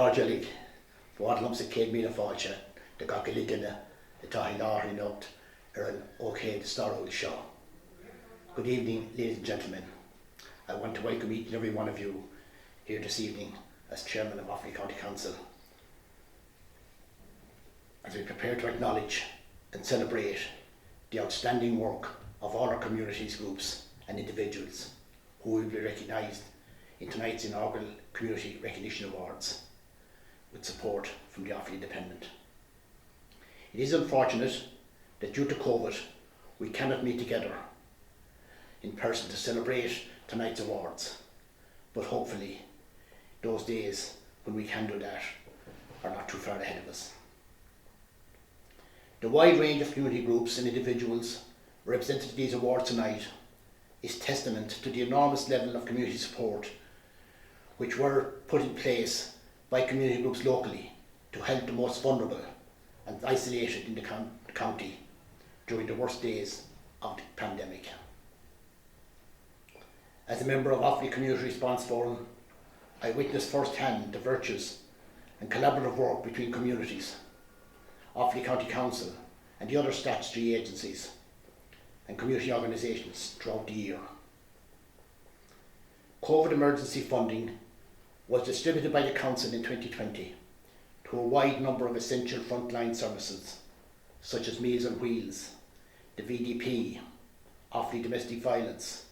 Cordially, what lumps of kid me the falcha, the Gokkiligana, the Tahilar note, an okay to start out the show. Good evening, ladies and gentlemen. I want to welcome each and every one of you here this evening as Chairman of Offaly County Council, as we prepare to acknowledge and celebrate the outstanding work of all our communities, groups and individuals who will be recognised in tonight's inaugural Community Recognition Awards with support from the Offaly Independent. It is unfortunate that due to COVID we cannot meet together in person to celebrate tonight's awards, but hopefully those days when we can do that are not too far ahead of us. The wide range of community groups and individuals represented at these awards tonight is testament to the enormous level of community support which were put in place by community groups locally to help the most vulnerable and isolated in the county during the worst days of the pandemic. As a member of Offaly Community Response Forum, I witnessed firsthand the virtues and collaborative work between communities, Offaly County Council and the other statutory agencies and community organisations throughout the year. COVID emergency funding was distributed by the Council in 2020 to a wide number of essential frontline services such as Meals on Wheels, the VDP, Offaly Domestic Violence,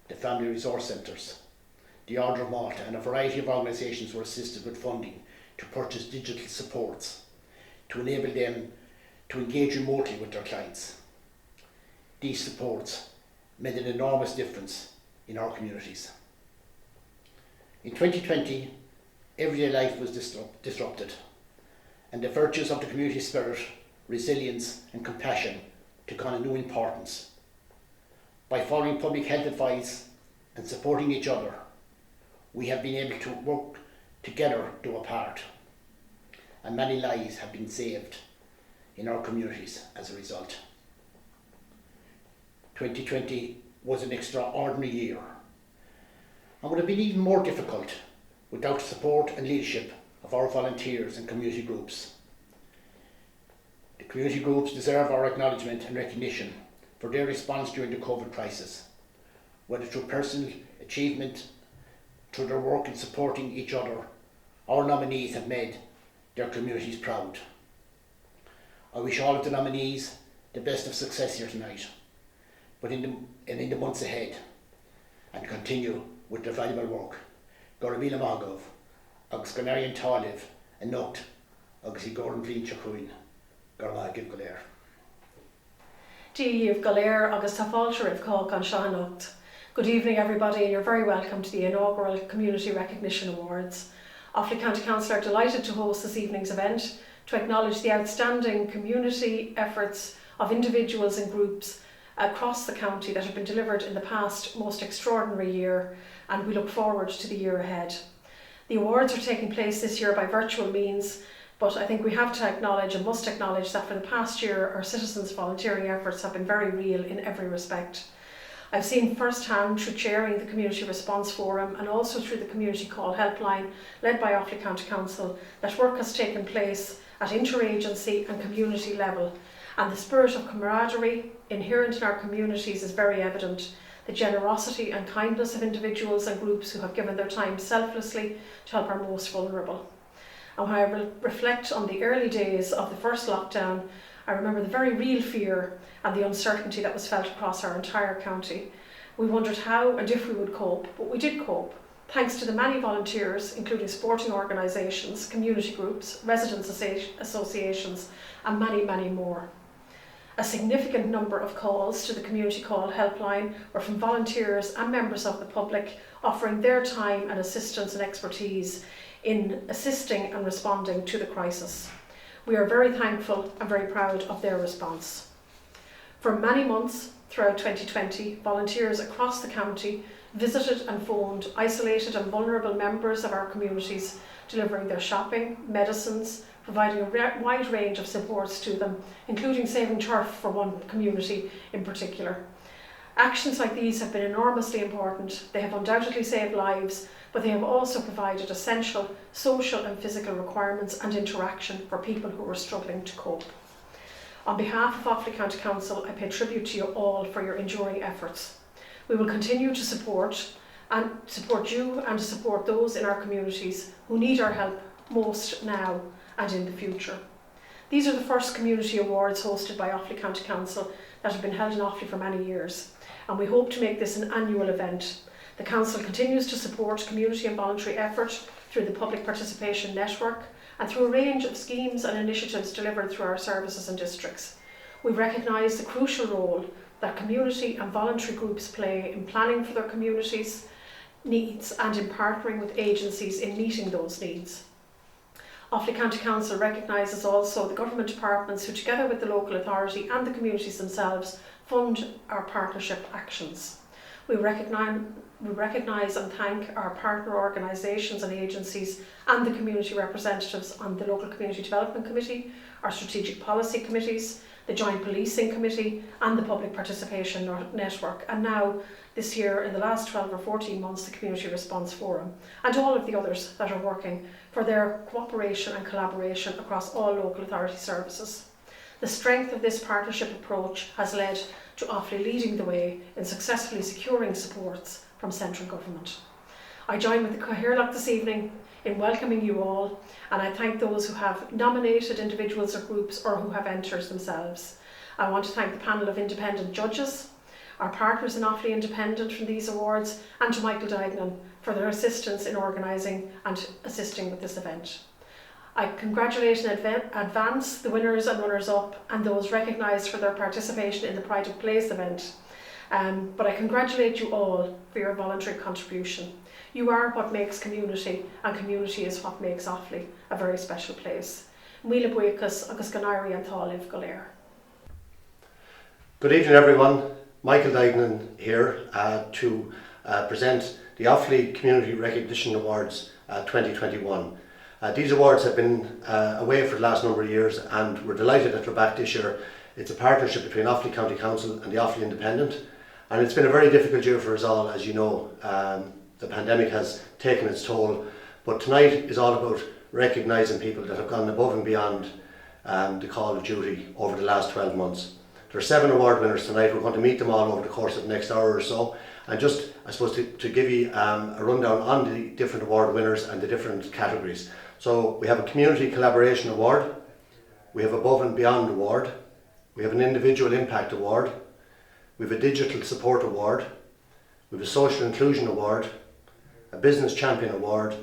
the Family Resource Centres, the Order of Malta, and a variety of organisations were assisted with funding to purchase digital supports to enable them to engage remotely with their clients. These supports made an enormous difference in our communities. In 2020, everyday life was disrupted, and the virtues of the community spirit, resilience and compassion took on a new importance. By following public health advice and supporting each other, we have been able to work together to a part, and many lives have been saved in our communities as a result. 2020 was an extraordinary year and would have been even more difficult without the support and leadership of our volunteers and community groups. The community groups deserve our acknowledgement and recognition for their response during the COVID crisis, whether through personal achievement, through their work in supporting each other. Our nominees have made their communities proud. I wish all of the nominees the best of success here tonight, but in the months ahead, and continue with their valuable work. Gorabila Magov, agus Ganarian Taliv, and Noct, agus Goran Blin Chakuin, Gormagib Galer. Díomh Galer agus Tafalcher of Cork on Shahanocht. Good evening, everybody, and you're very welcome to the inaugural Community Recognition Awards. Offaly County Council are delighted to host this evening's event to acknowledge the outstanding community efforts of individuals and groups across the county that have been delivered in the past most extraordinary year, and we look forward to the year ahead. The awards are taking place this year by virtual means, but I think we have to acknowledge and must acknowledge that for the past year our citizens' volunteering efforts have been very real in every respect. I've seen firsthand through chairing the Community Response Forum and also through the Community Call Helpline led by Offaly County Council that work has taken place at interagency and community level, and the spirit of camaraderie inherent in our communities is very evident. The generosity and kindness of individuals and groups who have given their time selflessly to help our most vulnerable. And when I reflect on the early days of the first lockdown, I remember the very real fear and the uncertainty that was felt across our entire county. We wondered how and if we would cope, but we did cope, thanks to the many volunteers, including sporting organisations, community groups, residents' associations, and many, many more. A significant number of calls to the Community Call Helpline were from volunteers and members of the public offering their time and assistance and expertise in assisting and responding to the crisis. We are very thankful and very proud of their response. For many months throughout 2020, volunteers across the county visited and phoned isolated and vulnerable members of our communities, delivering their shopping, medicines, providing a wide range of supports to them, including saving turf for one community in particular. Actions like these have been enormously important. They have undoubtedly saved lives, but they have also provided essential social and physical requirements and interaction for people who are struggling to cope. On behalf of Offaly County Council, I pay tribute to you all for your enduring efforts. We will continue to support you and to support those in our communities who need our help most now and in the future. These are the first community awards hosted by Offaly County Council that have been held in Offaly for many years, and we hope to make this an annual event. The Council continues to support community and voluntary effort through the Public Participation Network and through a range of schemes and initiatives delivered through our services and districts. We recognise the crucial role that community and voluntary groups play in planning for their communities' needs and in partnering with agencies in meeting those needs. Offaly County Council recognises also the government departments who, together with the local authority and the communities themselves, fund our partnership actions. We recognise and thank our partner organisations and agencies and the community representatives on the Local Community Development Committee, our Strategic Policy Committees, the Joint Policing Committee and the Public Participation Network, and now this year, in the last 12 or 14 months, the Community Response Forum, and all of the others that are working for their cooperation and collaboration across all local authority services. The strength of this partnership approach has led to Offaly leading the way in successfully securing supports from central government. I join with the Cathaoirleach this evening in welcoming you all, and I thank those who have nominated individuals or groups or who have entered themselves. I want to thank the panel of independent judges, our partners in Offaly Independent from these awards, and to Michael Dignan for their assistance in organising and assisting with this event. I congratulate in advance the winners and runners-up and those recognised for their participation in the Pride of Place event. But I congratulate you all for your voluntary contribution. You are what makes community, and community is what makes Offaly a very special place. Míle buíochas agus ganairí an tálamh go léir. Good evening, everyone. Michael Dignan here to present the Offaly Community Recognition Awards 2021. These awards have been away for the last number of years, and we're delighted that we're back this year. It's a partnership between Offaly County Council and the Offaly Independent, and it's been a very difficult year for us all, as you know. The pandemic has taken its toll, but tonight is all about recognising people that have gone above and beyond the call of duty over the last 12 months. There are 7 award winners tonight. We're going to meet them all over the course of the next hour or so, and just, I suppose, to give you a rundown on the different award winners and the different categories. So we have a Community Collaboration Award, we have Above and Beyond Award, we have an Individual Impact Award, we have a Digital Support Award, we have a Social Inclusion Award, a Business Champion Award,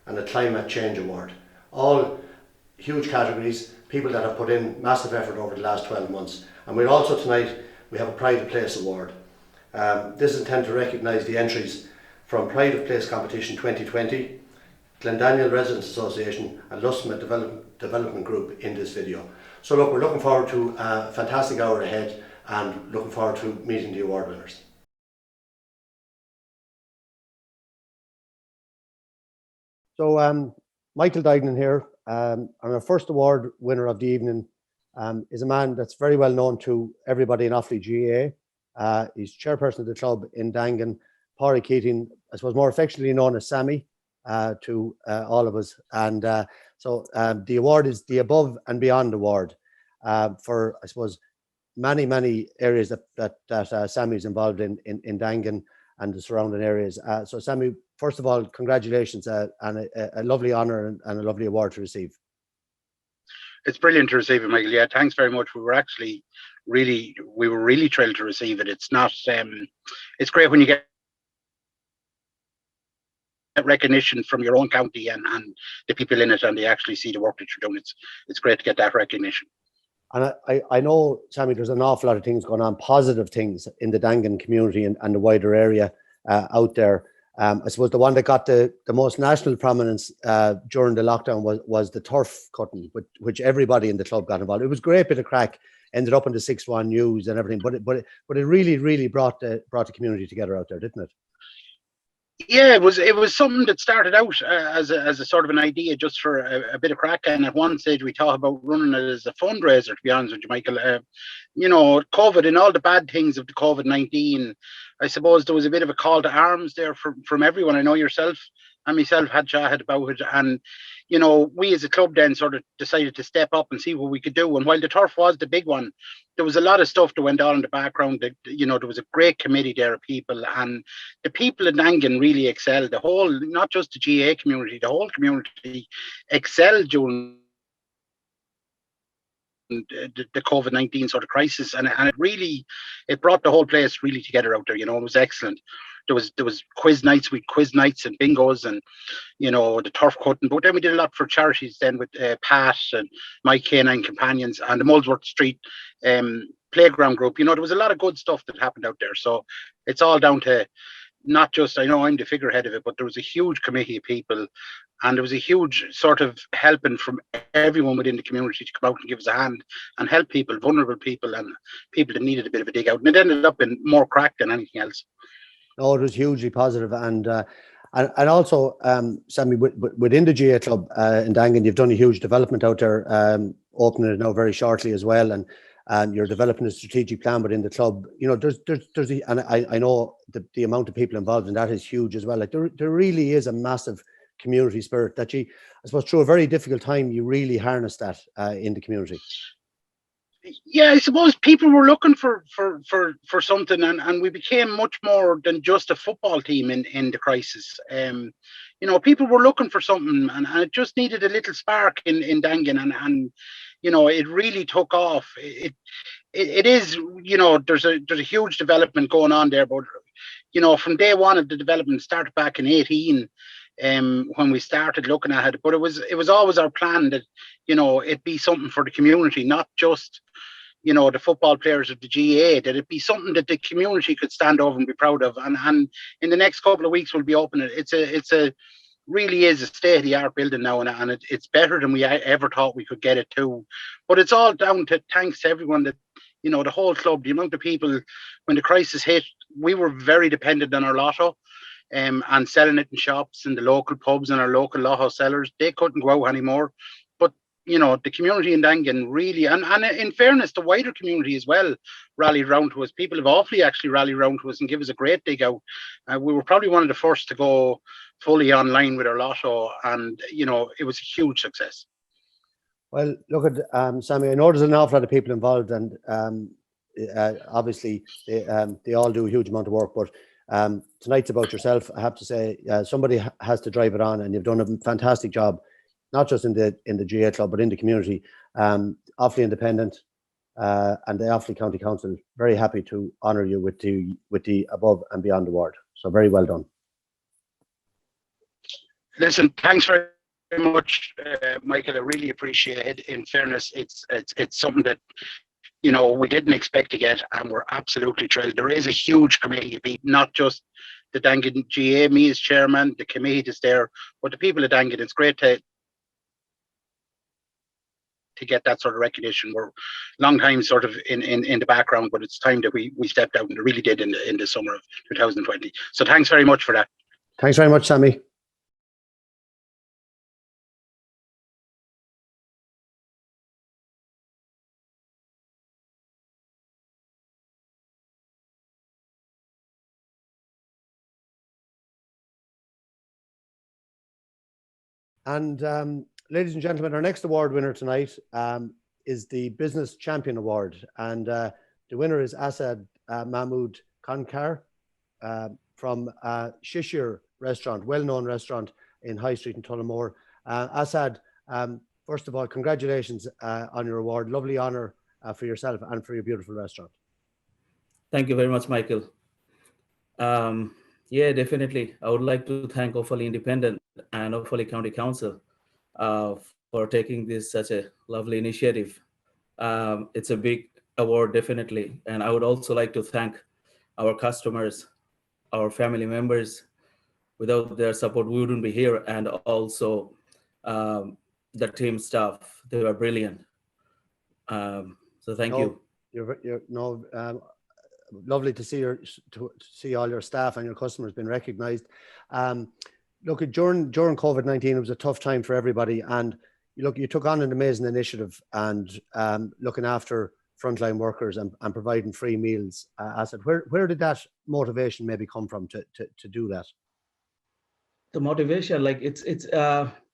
and a Climate Change Award. All huge categories, people that have put in massive effort over the last 12 months. And we're also tonight, we have a Pride of Place Award. This is intended to recognise the entries from Pride of Place Competition 2020, Glendaniel Residents Association and Lusma Development Group in this video. So look, we're looking forward to a fantastic hour ahead and looking forward to meeting the award winners. So Michael Dignan here, and our first award winner of the evening is a man that's very well known to everybody in Offaly GAA. He's chairperson of the club in Dangan, Pádraig Keating, I suppose more affectionately known as Sammy to all of us. And so the award is the Above and Beyond Award for, I suppose, many areas that Sammy's involved in Dangan and the surrounding areas. So Sammy, first of all, congratulations and a lovely honour and a lovely award to receive. It's brilliant to receive it, Michael. Yeah, thanks very much. We were really thrilled to receive it. It's not, it's great when you get recognition from your own county and the people in it, and they actually see the work that you're doing. It's great to get that recognition. And I know, Sammy, there's an awful lot of things going on, positive things in the Dangan community and the wider area out there. I suppose the one that got the most national prominence during the lockdown was the turf cutting, which everybody in the club got involved. It was a great bit of crack, ended up in the 6-1 news and everything, but it really brought the community together out there, didn't it? Yeah, it was something that started out as a sort of an idea just for a bit of crack, and at one stage we thought about running it as a fundraiser, to be honest with you, Michael. You know, COVID and all the bad things of the COVID-19, I suppose there was a bit of a call to arms there from everyone. I know yourself, and myself had chatted about it, and we as a club then sort of decided to step up and see what we could do. And while the turf was the big one, there was a lot of stuff that went on in the background. That there was a great committee there of people, and the people in Dangan really excelled. The whole, not just the GA community, the whole community excelled during the COVID-19 sort of crisis, and it brought the whole place really together out there. It was excellent. There was quiz nights, quiz nights and bingos, and the turf cutting. But then we did a lot for charities then with Pat and My Canine Companions and the Molesworth Street playground group. There was a lot of good stuff that happened out there. So it's all down to not just, I know I'm the figurehead of it, but there was a huge committee of people, and there was a huge sort of helping from everyone within the community to come out and give us a hand and help people, vulnerable people and people that needed a bit of a dig out. And it ended up in more crack than anything else. No, it was hugely positive, and also, Sammy, within the GA club in Dangan, you've done a huge development out there, opening it now very shortly as well, and you're developing a strategic plan within the club. And I know the amount of people involved in that is huge as well. Like there really is a massive community spirit that I suppose through a very difficult time, you really harness that in the community. Yeah, I suppose people were looking for something, and we became much more than just a football team in the crisis. People were looking for something, and it just needed a little spark in Dangan, and it really took off. It is, there's a huge development going on there, but from day one of the development started back in 18. When we started looking at it, but it was always our plan that it'd be something for the community, not just the football players of the GA, that it'd be something that the community could stand over and be proud of. And in the next couple of weeks we'll be opening it. It's really is a state-of-the-art building now, and it's better than we ever thought we could get it to. But it's all down to thanks to everyone that the whole club, the amount of people. When the crisis hit, we were very dependent on our lotto. And selling it in shops and the local pubs and our local lotto sellers. They couldn't go out anymore. But, the community in Dangan really, and in fairness, the wider community as well, rallied round to us. People of Offaly actually rallied round to us and give us a great dig out. We were probably one of the first to go fully online with our lotto, and, it was a huge success. Well, look at Sammy, I know there's an awful lot of people involved, and obviously they all do a huge amount of work, but tonight's about yourself. I have to say, somebody has to drive it on, and you've done a fantastic job, not just in the GA club, but in the community. Offaly Independent and the Offaly County Council, very happy to honour you with the Above and Beyond award. So very well done. Listen, thanks very much, Michael. I really appreciate it. In fairness, it's something that we didn't expect to get, and we're absolutely thrilled. There is a huge committee of people, not just the Dangan GA, me as chairman, the committee is there, but the people of Dangan. It's great to get that sort of recognition. We're long time sort of in the background, but it's time that we stepped out, and it really did in the summer of 2020. So thanks very much for that. Thanks very much, Sammy. And ladies and gentlemen, our next award winner tonight is the Business Champion Award, and the winner is Asad Mahmood Kankar from Shishir Restaurant, well-known restaurant in High Street in Tullamore. Asad, first of all, congratulations on your award. Lovely honour for yourself and for your beautiful restaurant. Thank you very much, Michael. Yeah, definitely. I would like to thank Offaly Independent and Offaly County Council for taking this such a lovely initiative. It's a big award, definitely. And I would also like to thank our customers, our family members. Without their support, we wouldn't be here. And also the team staff, they were brilliant. So thank you. Lovely to see all your staff and your customers being recognised. Look, during COVID-19, it was a tough time for everybody, and you took on an amazing initiative and looking after frontline workers and providing free meals. Asad, where did that motivation maybe come from to do that? The motivation, like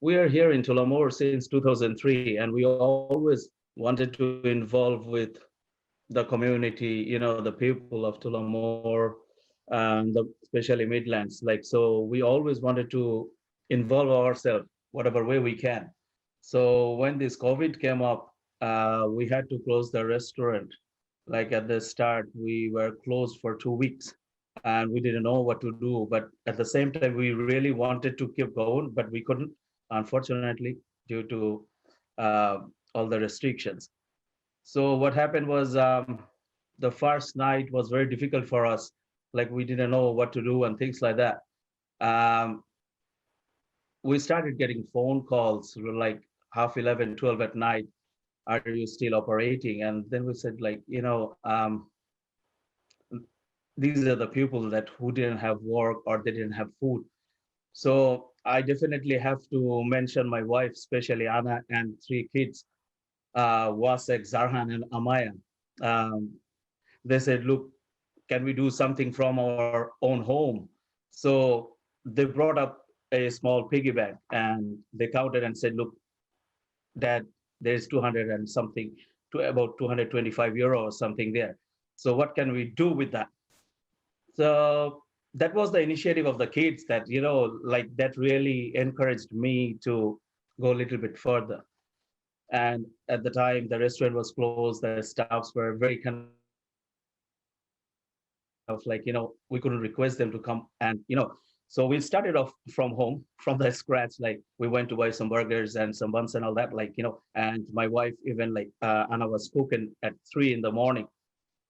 we are here in Tullamore since 2003, and we always wanted to involve with the community, the people of Tullamore, and especially Midlands. Like, so we always wanted to involve ourselves whatever way we can. So when this COVID came up, we had to close the restaurant. Like at the start, we were closed for 2 weeks and we didn't know what to do. But at the same time, we really wanted to keep going, but we couldn't, unfortunately, due to all the restrictions. So what happened was the first night was very difficult for us. Like we didn't know what to do and things like that. Um, we started getting phone calls like half 11, 12 at night. Are you still operating? And then we said like, these are the people that who didn't have work or they didn't have food. So I definitely have to mention my wife, especially Anna, and 3 kids, Wasek, Zarhan, and Amaya. Um, they said, look, can we do something from our own home? So they brought up a small piggy bank and they counted and said, look, Dad, there's 200 and something, to about €225 or something there. So what can we do with that? So that was the initiative of the kids that, like that really encouraged me to go a little bit further. And at the time, the restaurant was closed, the staffs were very kind of like, we couldn't request them to come. And, so we started off from home, from the scratch. Like we went to buy some burgers and some buns and all that, and my wife even Anna was cooking at 3 in the morning.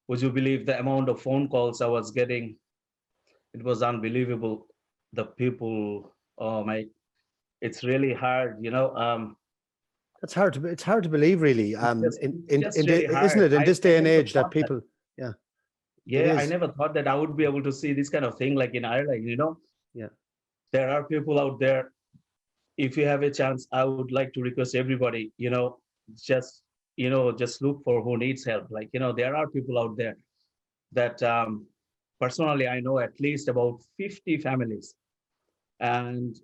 Would you believe the amount of phone calls I was getting? It was unbelievable. The people, oh my, it's really hard, It's hard to believe, really. it's just really Isn't hard. it, in this I day and never age, that thought that. people, yeah, it Yeah, I is. never thought that I would be able to see this kind of thing like in Ireland, Yeah. There are people out there. If you have a chance, I would like to request everybody, just, just look for who needs help. Like, there are people out there that personally, I know at least about 50 families. And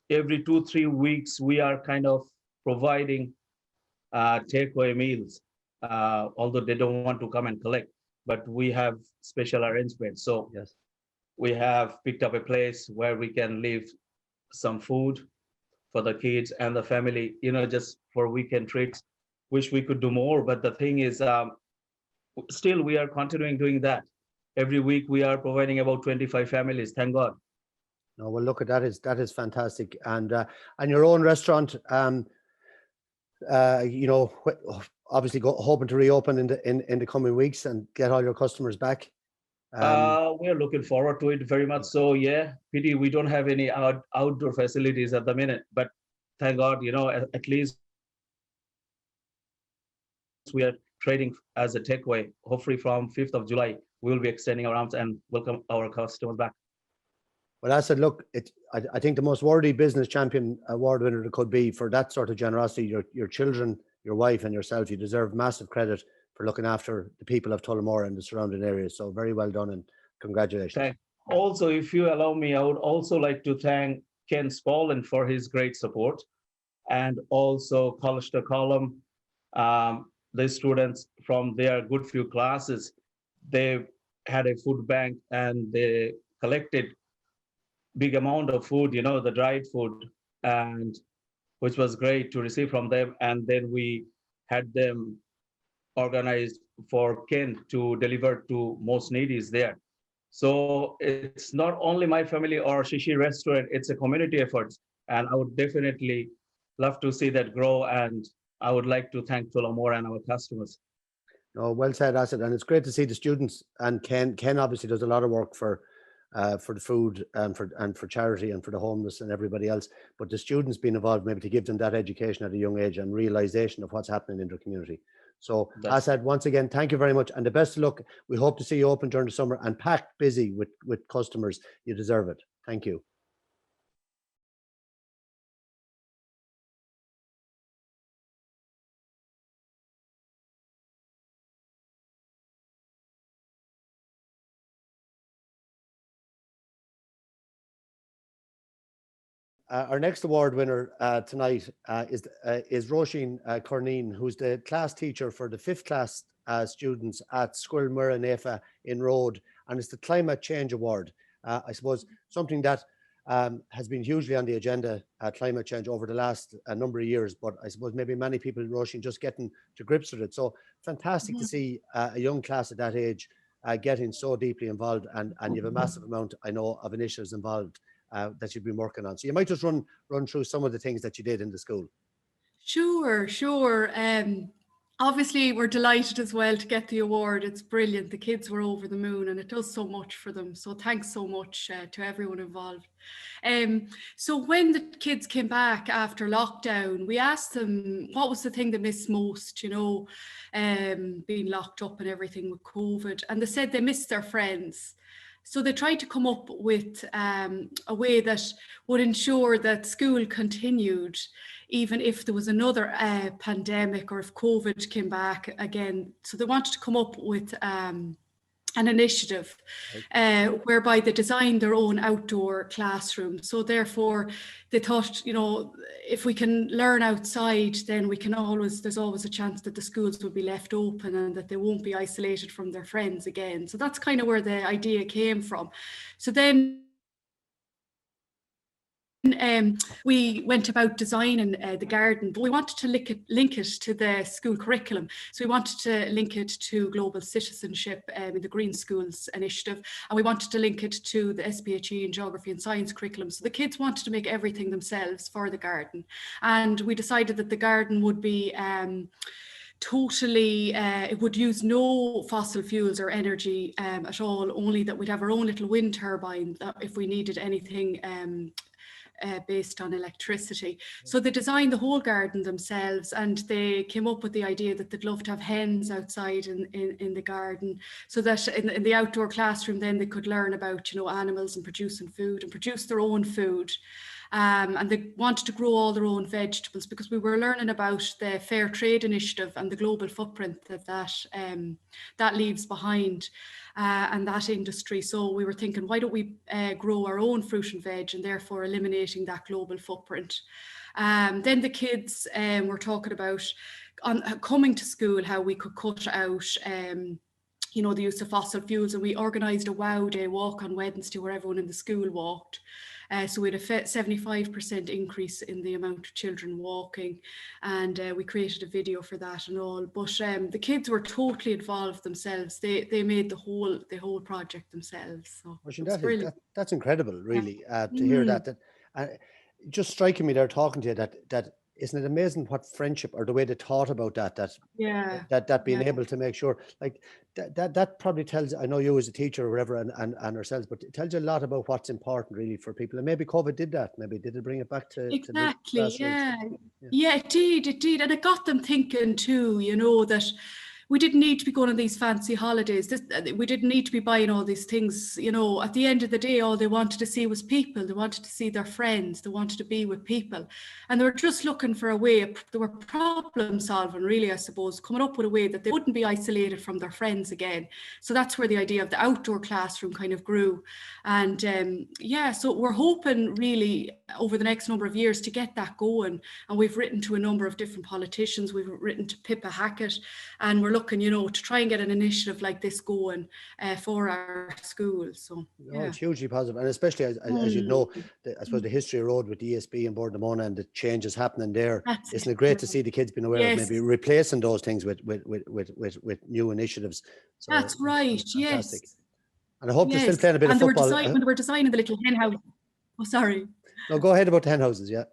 every 2, 3 weeks, we are kind of providing takeaway meals, although they don't want to come and collect, but we have special arrangements. So Yes. we have picked up a place where we can leave some food for the kids and the family, just for weekend trips. Wish we could do more, but the thing is, still we are continuing doing that. Every week we are providing about 25 families, thank God. No, well, look, that is fantastic. And your own restaurant, obviously hoping to reopen in the coming weeks and get all your customers back. We're looking forward to it very much. So yeah, pity we don't have any outdoor facilities at the minute, but thank God, at least we are trading as a takeaway. Hopefully from 5th of July, we will be extending our arms and welcome our customers back. Well, I said, look, I think the most worthy business champion award winner there could be for that sort of generosity. Your children, your wife, and yourself, you deserve massive credit for looking after the people of Tullamore and the surrounding areas. So very well done and congratulations. Also, if you allow me, I would also like to thank Ken Spaulding for his great support, and also College to Column, the students from their good few classes. They had a food bank and they collected big amount of food, the dried food, and which was great to receive from them. And then we had them organized for Ken to deliver to most needies there. So it's not only my family or Shishi restaurant, it's a community effort. And I would definitely love to see that grow. And I would like to thank Tullamore and our customers. No, well said, Asad. And it's great to see the students. And Ken obviously does a lot of work for the food and for charity and for the homeless and everybody else. But the students being involved, maybe to give them that education at a young age and realization of what's happening in their community. So, Asad, once again, thank you very much, and the best of luck. We hope to see you open during the summer and packed busy with customers. You deserve it. Thank you. Our next award winner tonight is Roisin Corneen, who's the class teacher for the 5th class students at Squirrel Mura Nefa in Road, and it's the Climate Change Award. I suppose something that has been hugely on the agenda, climate change, over the last number of years, but I suppose maybe many people in Roisin just getting to grips with it. So fantastic to see a young class at that age getting so deeply involved, and you have a massive amount, I know, of initiatives involved that you've been working on. So you might just run through some of the things that you did in the school. Sure. Obviously, we're delighted as well to get the award. It's brilliant. The kids were over the moon, and it does so much for them. So thanks so much to everyone involved. So when the kids came back after lockdown, we asked them what was the thing they missed most, being locked up and everything with COVID. And they said they missed their friends. So they tried to come up with a way that would ensure that school continued, even if there was another pandemic or if COVID came back again. So they wanted to come up with an initiative whereby they designed their own outdoor classroom. So therefore they thought, if we can learn outside, then there's always a chance that the schools will be left open and that they won't be isolated from their friends again. So that's kind of where the idea came from. So then we went about designing the garden, but we wanted to link it to the school curriculum. So we wanted to link it to global citizenship in the Green Schools initiative, and we wanted to link it to the SPHE and geography and science curriculum. So the kids wanted to make everything themselves for the garden, and we decided that the garden would be it would use no fossil fuels or energy at all, only that we'd have our own little wind turbine if we needed anything based on electricity. So they designed the whole garden themselves, and they came up with the idea that they'd love to have hens outside in the garden, so that in the outdoor classroom then they could learn about animals and producing food and produce their own food. And they wanted to grow all their own vegetables, because we were learning about the Fair Trade Initiative and the global footprint that leaves behind, and that industry. So we were thinking, why don't we grow our own fruit and veg, and therefore eliminating that global footprint. Then the kids were talking about coming to school, how we could cut out the use of fossil fuels, and we organised a Wow Day walk on Wednesday where everyone in the school walked. So we had a 75% increase in the amount of children walking, and we created a video for that and all. But the kids were totally involved themselves. They made the whole project themselves. So that's incredible, really, to hear that. Just striking me there talking to you that isn't it amazing what friendship, or the way they thought about that being able to make sure, like that probably tells, I know you as a teacher or whatever, and ourselves, but it tells you a lot about what's important really for people. And maybe COVID did that. Maybe did it bring it back to exactly to the yeah, it did, and it got them thinking too, that we didn't need to be going on these fancy holidays. We didn't need to be buying all these things. At the end of the day, all they wanted to see was people. They wanted to see their friends. They wanted to be with people. And they were just looking for a way. They were problem solving, really, I suppose, coming up with a way that they wouldn't be isolated from their friends again. So that's where the idea of the outdoor classroom kind of grew. And so we're hoping really over the next number of years to get that going. And we've written to a number of different politicians. We've written to Pippa Hackett, and we're looking, to try and get an initiative like this going for our schools. So it's hugely positive, and especially as you know, I suppose the history of Road with the ESB and Board Namona and the changes happening there. Isn't it great to see the kids being aware of maybe replacing those things with new initiatives? So that's right. Yes. And I hope they're still playing a bit of football. When they were designing the little hen house. Oh, sorry. No, go ahead about the hen houses. Yeah.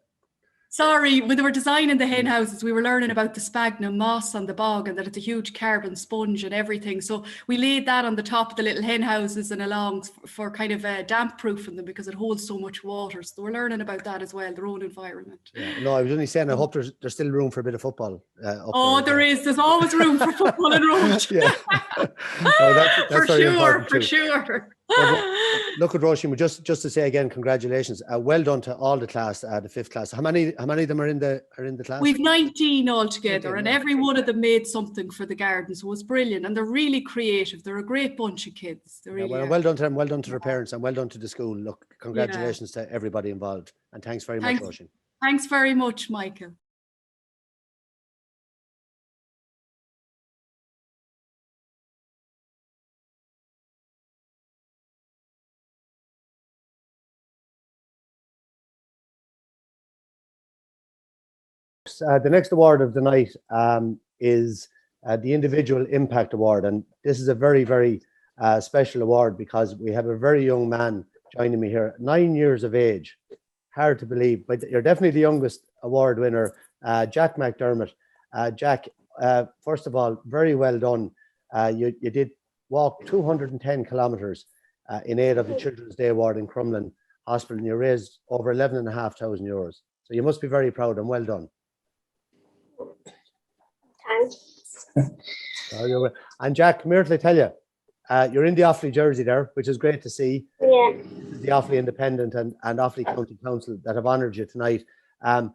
Sorry, when they were designing the hen houses, we were learning about the sphagnum moss on the bog, and that it's a huge carbon sponge and everything. So we laid that on the top of the little hen houses and along for kind of damp proofing them, because it holds so much water. So we're learning about that as well, their own environment. Yeah. No, I was only saying, I hope there's still room for a bit of football. There is. There's always room for football and road. No, that's For very sure, important for too. sure. Look at Roisin, just to say again, congratulations. Well done to all the class, the fifth class. How many of them are in the class? We've 19 altogether, 19, and yeah. every one of them made something for the garden, so it's brilliant. And they're really creative. They're a great bunch of kids. They really are. Well done to them, well done to their parents, and well done to the school. Look, congratulations to everybody involved, and thanks very much, Roisin. Thanks very much, Michael. The next award of the night is the Individual Impact Award, and this is a very, very special award because we have a very young man joining me here, 9 years of age. Hard to believe, but you're definitely the youngest award winner, Jack McDermott. Jack, first of all, very well done. You did walk 210 kilometres in aid of the Children's Day Award in Crumlin Hospital, and you raised over 11,500 euros. So you must be very proud, and well done. Thanks. And Jack, come here till I tell you, you're in the Offaly jersey there, which is great to see. Yeah. The Offaly Independent and Offaly County Council that have honoured you tonight. And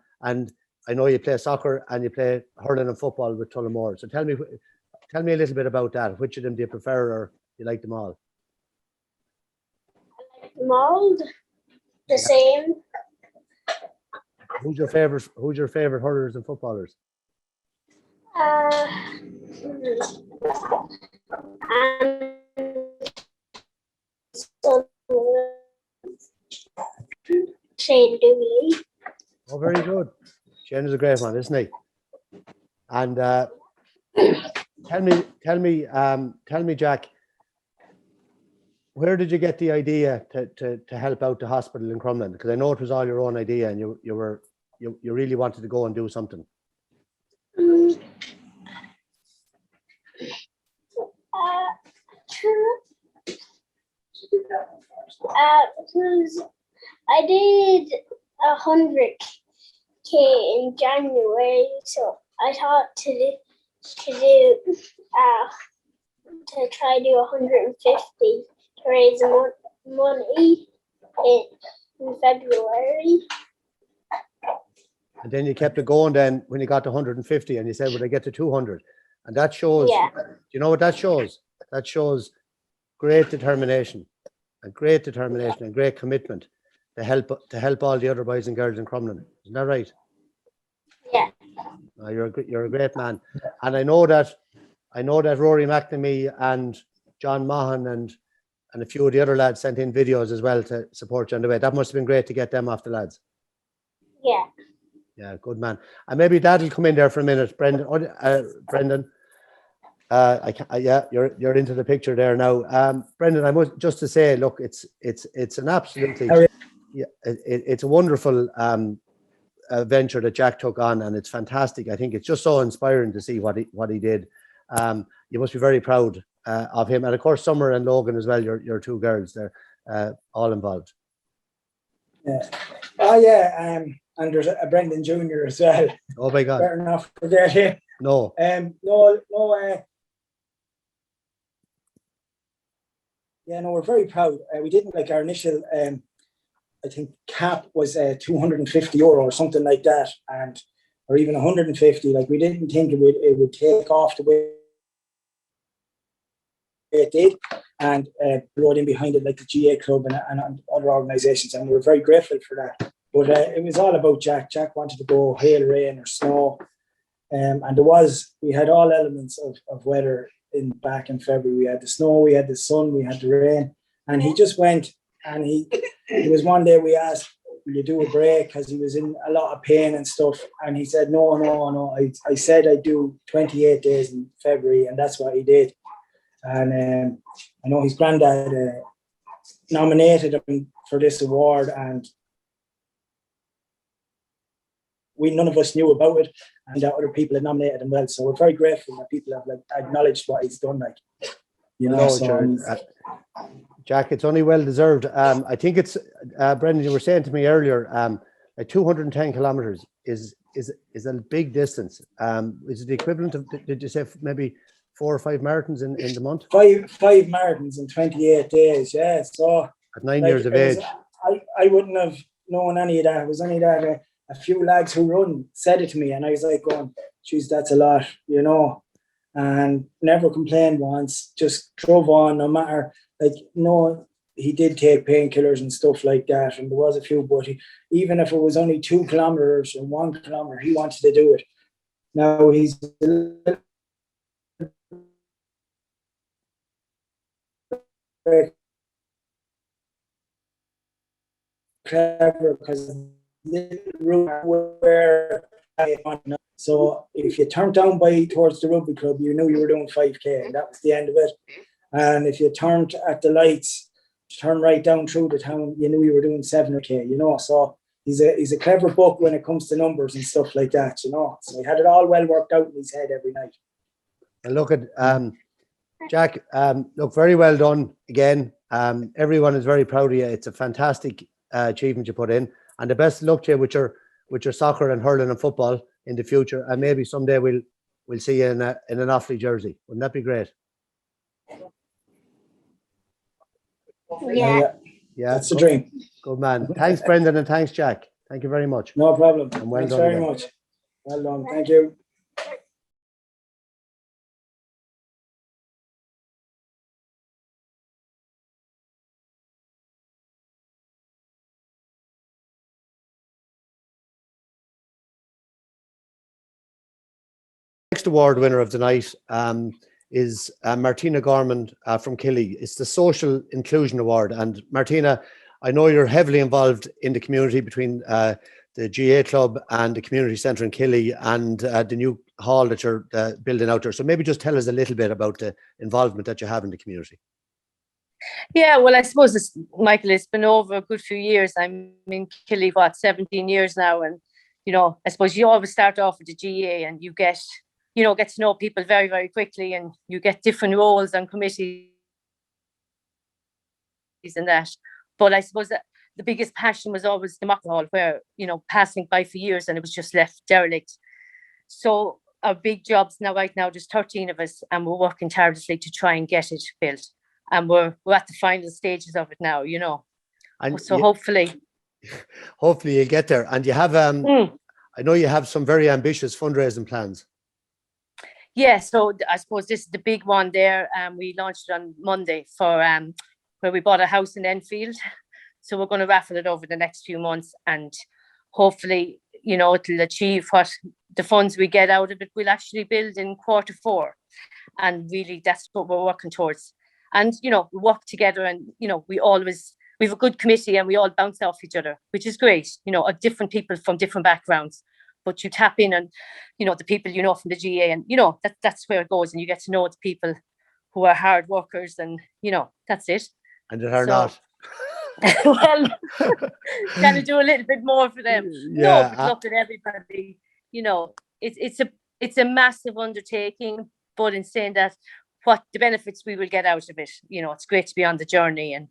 I know you play soccer and you play hurling and football with Tullamore. So tell me a little bit about that. Which of them do you prefer, or you like them all? I like them all the same. Who's your favourite hurlers and footballers? Shane Dooley. Oh, very good. Shane is a great one, isn't he? And tell me, Jack, where did you get the idea to help out the hospital in Crumlin? Because I know it was all your own idea, and you really wanted to go and do something. Because I did 100K in January, so I thought to try do 150 to raise money in February. And then you kept it going then when you got to 150, and you said, "Would I get to 200?" And that shows, Yeah. do you know what that shows? That shows great determination and great commitment to help all the other boys and girls in Crumlin. Isn't that right? Yeah. You're a great man. And I know that Rory McNamee and John Mahan and a few of the other lads sent in videos as well to support you on the way. That must have been great to get them off the lads. Yeah. Yeah, good man. And maybe Dad will come in there for a minute, Brendan. Brendan, you're into the picture there now. Brendan, I must just to say, look, it's an absolutely, it's a wonderful venture that Jack took on, and it's fantastic. I think it's just so inspiring to see what he did. You must be very proud of him, and of course Summer and Logan as well. Your two girls, they're all involved. Yeah. Oh yeah. And there's a Brendan Jr. as well. Oh my God. Better not forget him. No. No, we're very proud. We didn't like our initial, I think cap was 250 euro or something like that, or even 150. Like we didn't think it would take off the way it did, and brought in behind it like the GA Club and other organisations, and we were very grateful for that. But it was all about Jack. Jack wanted to go hail, rain or snow. And we had all elements of weather back in February. We had the snow, we had the sun, we had the rain. And he just went, and it was one day we asked, will you do a break? Because he was in a lot of pain and stuff. And he said, no. I said I'd do 28 days in February, and that's what he did. And I know his granddad nominated him for this award, and none of us knew about it, and that other people had nominated him well. So we're very grateful that people have acknowledged what he's done. Jack, it's only well deserved. I think it's Brendan. You were saying to me earlier, 210 kilometers is a big distance. Is it the equivalent of? Did you say maybe 4 or 5 marathons in the month? Five marathons in 28 days, yeah. So at 9 like, years of age. I wouldn't have known any of that. It was only that a few lads who run said it to me, and I was like going, geez, that's a lot, you know. And never complained once, just drove on, no matter, like, no, he did take painkillers and stuff like that, and there was a few, but even if it was only 2 kilometers or 1 kilometer, he wanted to do it. Now he's a little clever because where so if you turned down towards the rugby club, you knew you were doing 5k, and that was the end of it. And if you turned at the lights, turn right down through the town, you knew you were doing 7k, you know. So he's a clever book when it comes to numbers and stuff like that, you know. So he had it all well worked out in his head every night. And look at Jack, look, very well done again. Everyone is very proud of you. It's a fantastic achievement you put in, and the best of luck to you with your soccer and hurling and football in the future. And maybe someday we'll see you in an Offaly jersey. Wouldn't that be great? Yeah. Yeah, That's the dream. Good man. Thanks, Brendan, and thanks, Jack. Thank you very much. No problem. And well Thanks done very again. much. Well done. Thank you. Next award winner of the night is Martina Gorman from Killy. It's the Social Inclusion Award. And Martina, I know you're heavily involved in the community between the GA Club and the community centre in Killy and the new hall that you're building out there. So maybe just tell us a little bit about the involvement that you have in the community. Yeah, well, I suppose Michael, it's been over a good few years. I'm in Killy, 17 years now. And, you know, I suppose you always start off with the GA and you get to know people very, very quickly, and you get different roles and committees and that. But I suppose that the biggest passion was always the Mock Hall, where, you know, passing by for years and it was just left derelict. So our big jobs now, right now, there's 13 of us, and we're working tirelessly to try and get it built. And we're at the final stages of it now, you know. And so hopefully you'll get there. And you have, I know you have some very ambitious fundraising plans. Yeah, so I suppose this is the big one there. We launched it on Monday for where we bought a house in Enfield. So we're going to raffle it over the next few months, and hopefully, you know, it'll achieve what the funds we get out of it will actually build in Q4. And really, that's what we're working towards. And, you know, we work together, and, you know, we have a good committee, and we all bounce off each other, which is great, you know, different people from different backgrounds. But you tap in and, you know, the people you know from the GA, and, you know, that's where it goes, and you get to know the people who are hard workers, and, you know, that's it. And that are not. Well, gotta do a little bit more for them. Yeah, no, but look at everybody, you know, it's a massive undertaking, but in saying that, what the benefits we will get out of it, you know, it's great to be on the journey. And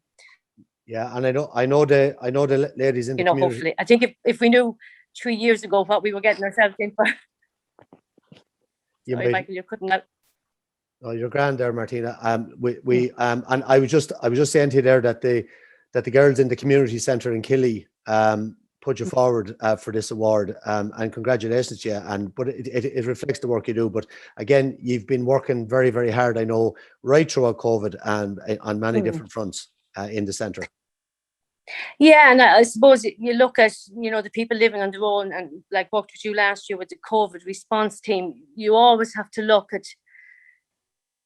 yeah, and I know the ladies in the community. Hopefully, I think if we knew 3 years ago what we were getting ourselves in for. Sorry, Michael, you couldn't. Oh, you're grand there, Martina. And I was just saying to you there that the girls in the community centre in Killy put you forward for this award, and congratulations to you. But it reflects the work you do. But again, you've been working very, very hard, I know, right throughout COVID and on many different fronts in the centre. Yeah, and I suppose you look at, you know, the people living on their own, and like worked with you last year with the COVID response team, you always have to look at,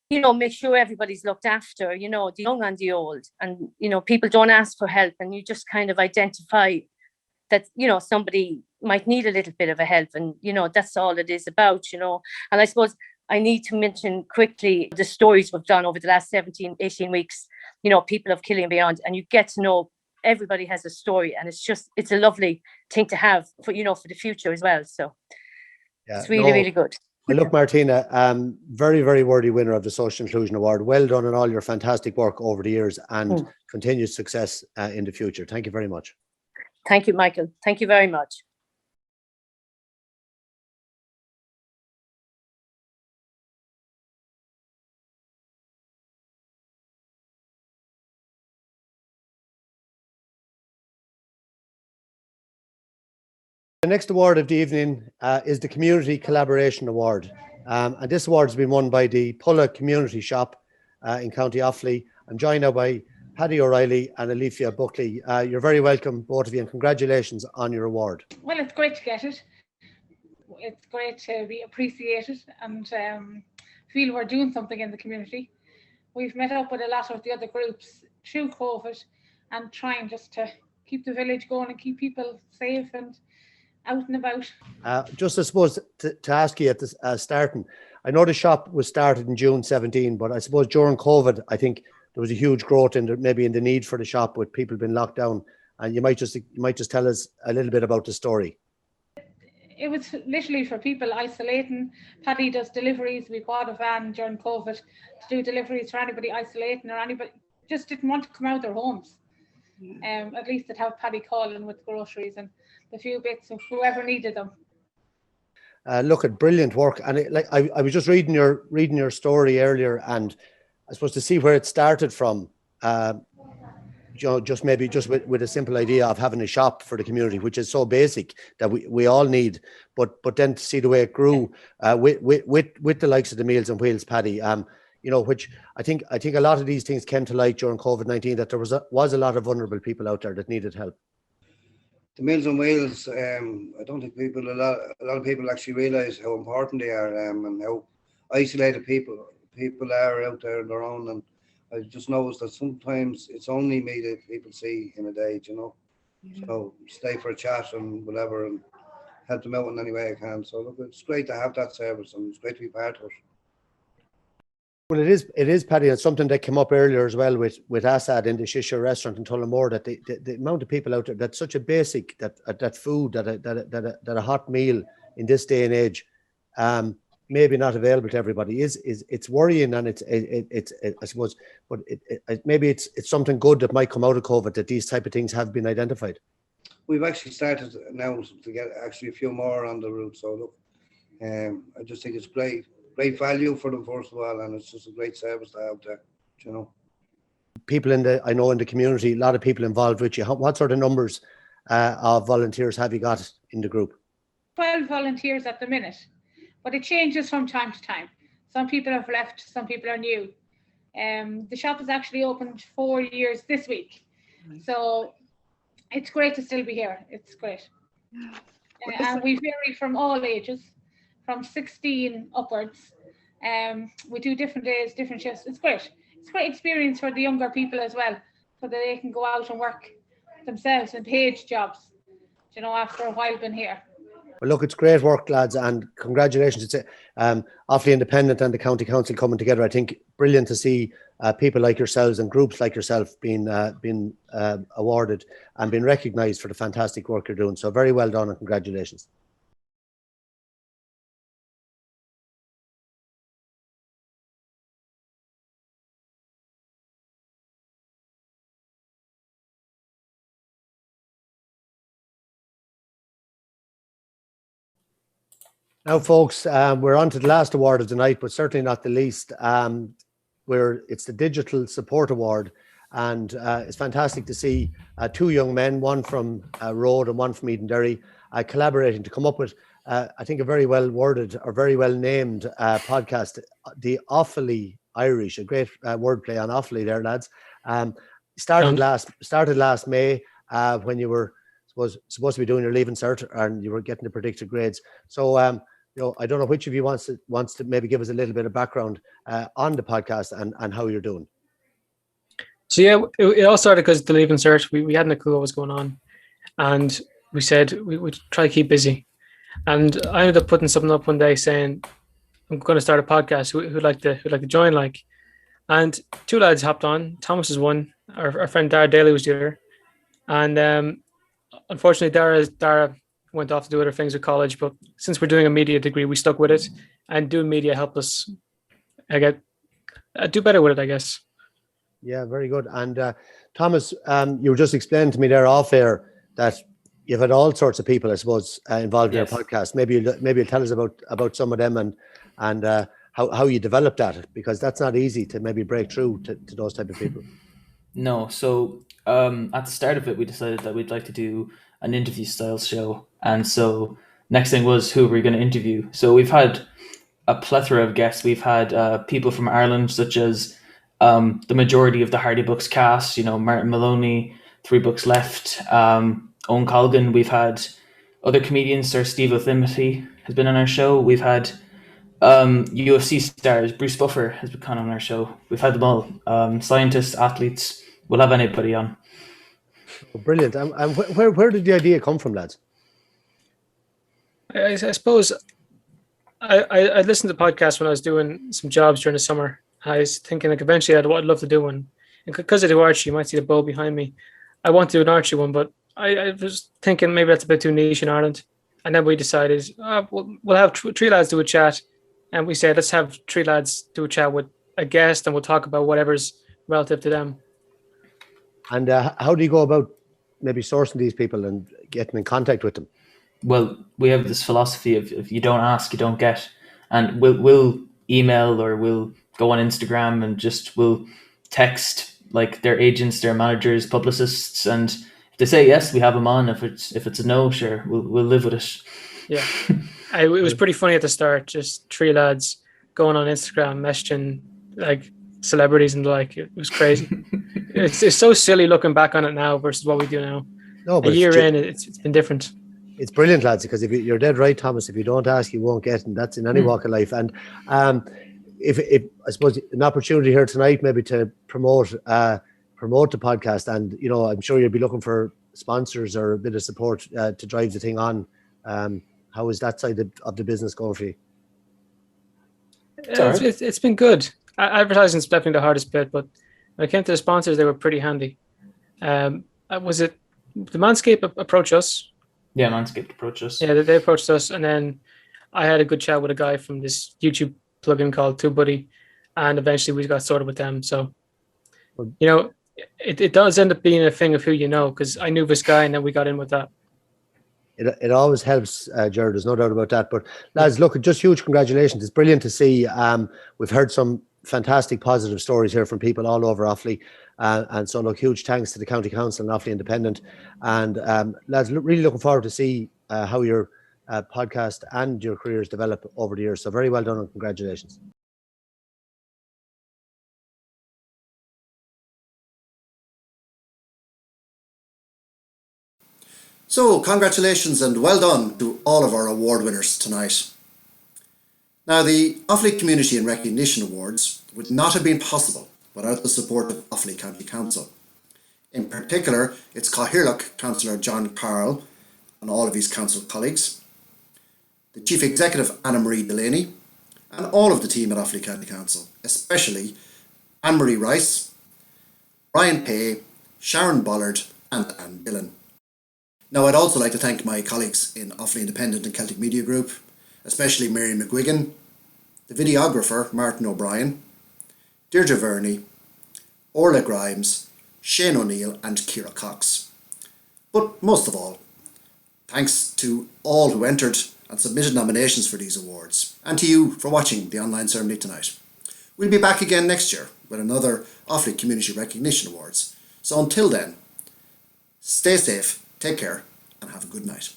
you know, make sure everybody's looked after, you know, the young and the old. And, you know, people don't ask for help, and you just kind of identify that, you know, somebody might need a little bit of a help, and, you know, that's all it is about, you know. And I suppose I need to mention quickly the stories we've done over the last 17, 18 weeks, you know, people of Killy and beyond, and you get to know everybody has a story, and it's a lovely thing to have for, you know, for the future as well. So yeah, it's really good. Well, look, Martina, very, very worthy winner of the Social Inclusion Award. Well done on all your fantastic work over the years, and continued success in the future. Thank you very much. Thank you, Michael. Thank you very much. The next award of the evening is the Community Collaboration Award. And this award has been won by the Pulla Community Shop in County Offaly. I'm joined now by Paddy O'Reilly and Alethea Buckley. You're very welcome, both of you, and congratulations on your award. Well, it's great to get it. It's great to be appreciated and feel we're doing something in the community. We've met up with a lot of the other groups through COVID and trying just to keep the village going and keep people safe and out and about. Just I suppose to ask you at this starting, I know the shop was started in June 17, but I suppose during COVID, I think there was a huge growth in maybe in the need for the shop with people being locked down. And you might just tell us a little bit about the story. It was literally for people isolating. Paddy does deliveries. We bought a van during COVID to do deliveries for anybody isolating or anybody just didn't want to come out their homes. At least they'd have Paddy calling with groceries and the few bits of whoever needed them. Look at brilliant work, and I was just reading your story earlier, and I suppose to see where it started from. Just with a simple idea of having a shop for the community, which is so basic that we all need, but then to see the way it grew with the likes of the Meals on Wheels, Paddy, which I think a lot of these things came to light during COVID-19, that there was a lot of vulnerable people out there that needed help. The Meals on Wheels, I don't think a lot of people actually realise how important they are, and how isolated people are out there on their own. And I just noticed that sometimes it's only me that people see in a day, So stay for a chat and whatever, and help them out in any way I can. So look, it's great to have that service, and it's great to be part of it. Well, it is, Paddy. It's something that came up earlier as well with Assad in the Shisha restaurant in Tullamore, that the amount of people out there, that's such a basic, that food, that a hot meal in this day and age, maybe not available to everybody. It's worrying, and it's I suppose, but maybe it's something good that might come out of COVID, that these type of things have been identified. We've actually started now to get actually a few more on the route. So look, I just think it's great value for them, first of all, and it's just a great service to have there, People in the community, a lot of people involved with you. What sort of numbers of volunteers have you got in the group? 12 volunteers at the minute, but it changes from time to time. Some people have left, some people are new. The shop is actually opened 4 years this week, so it's great to still be here. It's great. And we vary from all ages, from 16 upwards. We do different days, different shifts. It's great. It's a great experience for the younger people as well, so that they can go out and work themselves in paid jobs, after a while been here. Well, look, it's great work, lads, and congratulations. It's Offaly Independent and the County Council coming together. I think brilliant to see people like yourselves and groups like yourself being awarded and being recognised for the fantastic work you're doing. So very well done and congratulations. Now, folks, we're on to the last award of the night, but certainly not the least. It's the Digital Support Award, and it's fantastic to see two young men, one from Road and one from Edenderry, collaborating to come up with, I think, a very well worded or very well named podcast, the Offaly Irish. A great wordplay on Offaly there, lads. Started last May when you were supposed to be doing your leaving cert and you were getting the predicted grades. So I don't know which of you wants to maybe give us a little bit of background on the podcast and how you're doing. So yeah, it all started because the leaving cert, we hadn't a clue what was going on, and we said we would try to keep busy. And I ended up putting something up one day saying, I'm going to start a podcast. Who'd like to join? And two lads hopped on. Thomas is one. Our friend Dara Daly was the other. And unfortunately, Dara went off to do other things at college. But since we're doing a media degree, we stuck with it. And doing media helped us do better with it, I guess. Yeah, very good. And Thomas, you were just explaining to me there off air that you've had all sorts of people, I suppose, involved in your podcast. Maybe you'll tell us about some of them and how you developed that, because that's not easy to maybe break through to those type of people. No, so at the start of it, we decided that we'd like to do an interview style show. And so next thing was, who are we going to interview? So we've had a plethora of guests. We've had people from Ireland, such as the majority of the Hardy Books cast, Martin Maloney, Three Books Left, Owen Colgan. We've had other comedians, Sir Steve O'Thimothy has been on our show. We've had UFC stars, Bruce Buffer has been on our show. We've had them all, scientists, athletes. We'll have anybody on. Oh, brilliant. And where did the idea come from, lads? I suppose I listened to podcasts when I was doing some jobs during the summer. I was thinking like eventually I'd love to do one. And because I do archery, you might see the bow behind me. I want to do an archery one, but I was thinking maybe that's a bit too niche in Ireland. And then we decided we'll have three lads do a chat. And we said, let's have three lads do a chat with a guest and we'll talk about whatever's relative to them. And how do you go about maybe sourcing these people and getting in contact with them? Well, we have this philosophy of if you don't ask, you don't get. And we'll email or we'll go on Instagram and we'll text like their agents, their managers, publicists. And if they say yes, we have them on. If it's a no, sure, we'll live with it. Yeah. It was pretty funny at the start, just three lads going on Instagram, messaging like celebrities and the like. It was crazy. It's so silly looking back on it now versus what we do now. No, but a year in, it's been different. It's brilliant, lads, because if you're dead right, Thomas, if you don't ask, you won't get, and that's in any walk of life. And if I suppose an opportunity here tonight, maybe to promote the podcast, and I'm sure you'll be looking for sponsors or a bit of support to drive the thing on. How is that side of the business going for you? It's been good. Advertising is definitely the hardest bit, but when it came to the sponsors, they were pretty handy. Was it the Manscaped approach us? Yeah, Manscaped approached us. Yeah, they approached us, and then I had a good chat with a guy from this YouTube plugin called TubeBuddy, and eventually we got sorted with them. So, it does end up being a thing of who you know, because I knew this guy, and then we got in with that. It always helps, Jared. There's no doubt about that. But lads, look, just huge congratulations. It's brilliant to see. We've heard some fantastic positive stories here from people all over Offaly. And so, look, huge thanks to the County Council and Offaly Independent. And lads, really looking forward to see how your podcast and your careers develop over the years. So very well done and congratulations. So, congratulations and well done to all of our award winners tonight. Now, the Offaly Community and Recognition Awards would not have been possible without the support of Offaly County Council. In particular, its Cathaoirleach Councillor John Carroll and all of his council colleagues, the Chief Executive Anna-Marie Delaney, and all of the team at Offaly County Council, especially Anne-Marie Rice, Brian Pay, Sharon Bollard and Anne Dillon. Now, I'd also like to thank my colleagues in Offaly Independent and Celtic Media Group, especially Mary McGuigan, the videographer Martin O'Brien, Deirdre Verney, Orla Grimes, Shane O'Neill and Ciara Cox. But most of all, thanks to all who entered and submitted nominations for these awards, and to you for watching the online ceremony tonight. We'll be back again next year with another Offaly Community Recognition Awards. So until then, stay safe, take care, and have a good night.